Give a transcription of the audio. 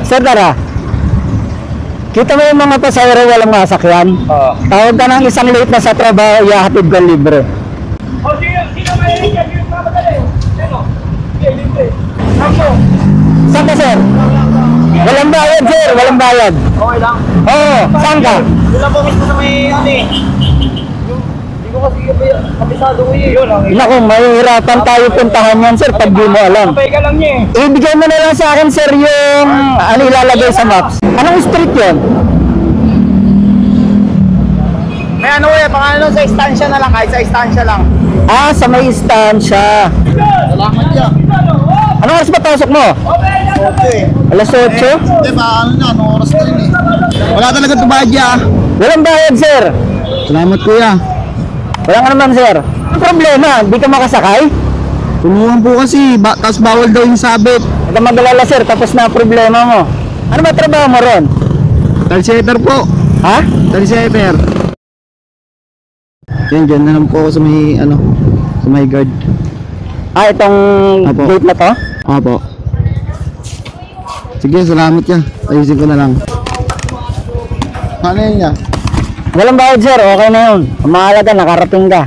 Sir, tara. Kita mo yung mga pasahero walang masakyan? Oo. Tawag ka ng isang late na sa trabaho, ihahatid ka libre. O, sino mahilig yan? Yung mamadali. Ano? Sige, libre. Ako. Saan ka, sir? Walang bayad, sir. Walang bayad. Okay lang. Oo, saan ka? Yun lang po mismo sa may ano eh. Hindi ko kasi kabisado ko yun. Yun ang Naku, mahihirapan tayo puntahan yan, sir, pag di mo alam. Kapay ka lang niya eh. Ibigay mo na lang sa akin, sir, yung ano ilalagay sa maps. Anong street yun? May ano eh, pangalan sa istansya na lang. Kahit sa istansya lang. Ah, sa may istansya. Salamat yan. Anong oras ba pasok mo? Okay. Alas 8? Hindi ba, ano na, anong oras na yun eh. Wala talaga tubadya. Walang bayad, sir. Salamat kuya. Wala ka naman, sir. Ang problema, di ka makasakay? Tumuhan po kasi, tapos bawal daw yung sabit. Huwag ka mag-alala, sir, tapos na ang problema mo. Ano ba trabaho mo ron? Talseter po. Ha? Talseter. Yan, dyan na lang po ako sa may, ano, sa may guard. Ah, itong Apo. gate na to? Opo. Sige, salamat yan. Ayusin ko na lang. Ano yun niya? Walang bayad, sir. Okay na yun. Ang mahalaga, nakarating ka.